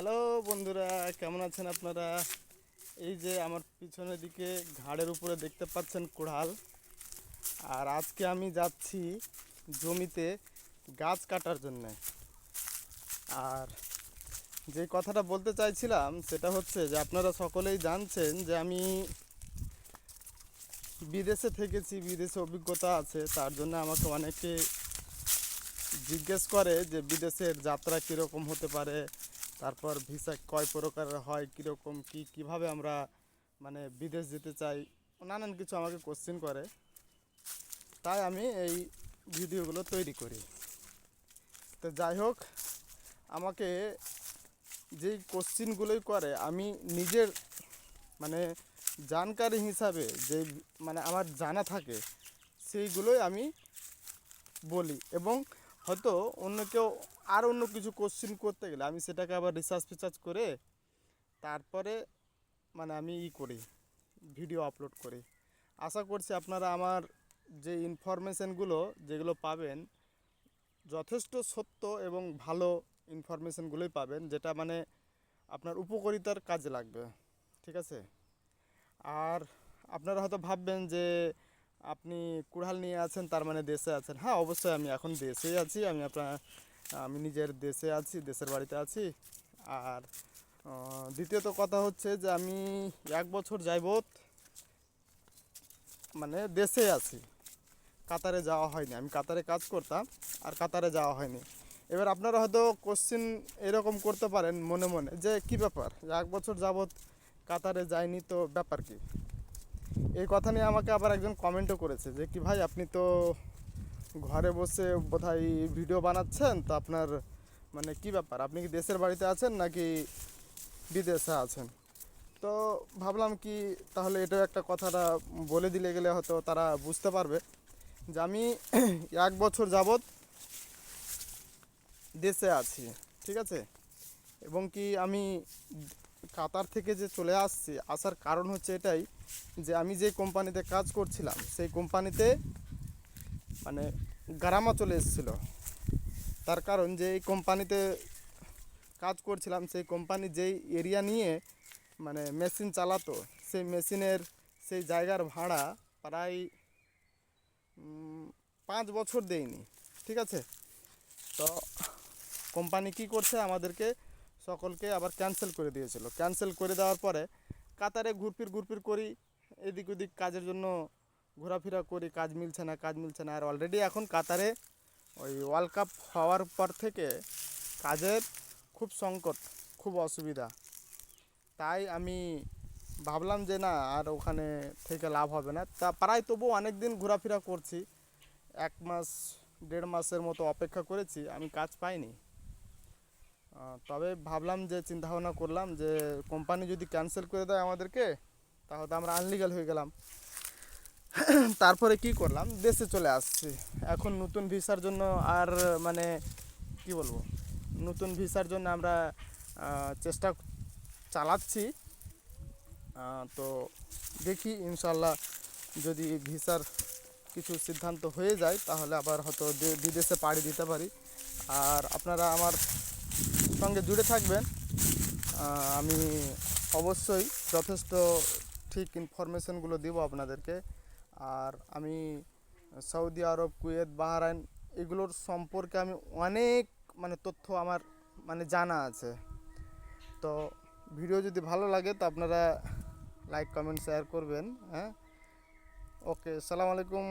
Hello বন্ধুরা, কেমন আছেন আপনারা? এই যে আমার পিছনের দিকে ঘাড়ের উপরে দেখতে পাচ্ছেন কুড়াল। আর আজকে আমি যাচ্ছি জমিতে গাছ কাটার জন্য। আর যে কথাটা বলতে চাইছিলাম সেটা হচ্ছে যে আপনারা সকলেই জানছেন যে আমি বিদেশে থেকেছি, বিদেশে অভিজ্ঞতা আছে। তার জন্য আমাকে অনেকে জিজ্ঞেস করে যে বিদেশের যাত্রা কীরকম হতে পারে, তারপর ভিসা কয় প্রকারের হয়, কীরকম কীভাবে আমরা বিদেশ যেতে চাই, নানান কিছু আমাকে কোশ্চেন করে। তাই আমি এই ভিডিওগুলো তৈরি করি। তো যাই হোক, আমাকে যেই কোশ্চেনগুলোই করে আমি নিজের মানে জানকারি হিসাবে যে আমার জানা থাকে সেইগুলোই আমি বলি। এবং হয়তো অন্য কেউ আর অন্য কিছু কোশ্চেন করতে গেলে আমি সেটাকে আবার রিসার্চ ফিচার্চ করে তারপরে আমি করি, ভিডিও আপলোড করি। আশা করছি আপনারা আমার যে ইনফরমেশানগুলো যেগুলো পাবেন যথেষ্ট সত্য এবং ভালো ইনফরমেশানগুলোই পাবেন, যেটা আপনার উপকারিতার কাজে লাগবে। ঠিক আছে? আর আপনারা হয়তো ভাববেন যে আপনি কুড়াল নিয়ে আছেন, তার মানে দেশে আছেন। হ্যাঁ, অবশ্যই আমি এখন দেশেই আছি। আমি নিজের দেশে আছি, দেশের বাড়িতে আছি। আর দ্বিতীয়ত কথা হচ্ছে যে আমি 1 বছর যাবত দেশে আছি, কাতারে যাওয়া হয়নি। আমি কাতারে কাজ করতাম, আর কাতারে যাওয়া হয়নি। এবার আপনারা হয়তো কোশ্চেন এরকম করতে পারেন মনে মনে যে কি ব্যাপার, 1 বছর যাবত কাতারে যায়নি, তো ব্যাপার কি? এই কথা নিয়ে আমাকে আবার একজন কমেন্টও করেছে যে কি ভাই, আপনি তো ঘরে বসে বোধহয় ভিডিও বানাচ্ছেন, তো আপনার কি ব্যাপার, আপনি কি দেশের বাড়িতে আছেন নাকি বিদেশে আছেন? তো ভাবলাম কি তাহলে এটাও একটা কথাটা বলে দিলে গেলে হয়তো তারা বুঝতে পারবে যে আমি 1 বছর যাবত দেশে আছি। ঠিক আছে? এবং কি আমি কাতার থেকে যে চলে আসার কারণ হচ্ছে এটাই যে আমি যে কোম্পানিতে কাজ করছিলাম সেই কোম্পানিতে গারামা চলে এসেছিলো। তার কারণ যে এই কোম্পানিতে কাজ করছিলাম, সেই কোম্পানি যেই এরিয়া নিয়ে মেশিন চালাতো, সেই মেশিনের সেই জায়গার ভাড়া প্রায় 5 বছর দেয়নি। ঠিক আছে? তো কোম্পানি কি করছে, আমাদেরকে সকলকে আবার ক্যান্সেল করে দিয়েছিল। ক্যান্সেল করে দেওয়ার পরে কাতারে ঘুরপির করি, এদিক ওদিক কাজের জন্য ঘোরাফেরা করি, কাজ মিলছে না। আর অলরেডি এখন কাতারে ওই ওয়ার্ল্ড কাপ হওয়ার পর থেকে কাজের খুব সংকট, খুব অসুবিধা। তাই আমি ভাবলাম যে না, আর ওখানে থেকে লাভ হবে না। তা প্রায় তবু অনেক দিন ঘোরাফেরা করছি, 1 মাস 1.5 মাসের মতো অপেক্ষা করেছি, আমি কাজ পাইনি। তবে ভাবলাম যে চিন্তাভাবনা করলাম যে কোম্পানি যদি ক্যান্সেল করে দেয় আমাদেরকে, তাহলে আমরা আনলিগাল হয়ে গেলাম। তারপরে কি করলাম, দেশে চলে আসছি। এখন নতুন ভিসার জন্য আর কি বলবো, নতুন ভিসার জন্য আমরা চেষ্টা চালাচ্ছি। তো দেখি ইনশাল্লাহ যদি ভিসার কিছু সিদ্ধান্ত হয়ে যায় তাহলে আবার হয়তো বিদেশে পাড়ি দিতে পারি। আর আপনারা আমার সঙ্গে জুড়ে থাকবেন। আমি অবশ্যই যথেষ্ট ঠিক ইনফরমেশনগুলো দিব আপনাদেরকে। আর আমি সৌদি আরব, কুয়েত, বাহরাইন এগুলোর সম্পর্কে আমি অনেক তথ্য আমার জানা আছে। তো ভিডিও যদি ভালো লাগে তো আপনারা লাইক, কমেন্ট, শেয়ার করবেন। হ্যাঁ, ওকে, আসসালামু আলাইকুম।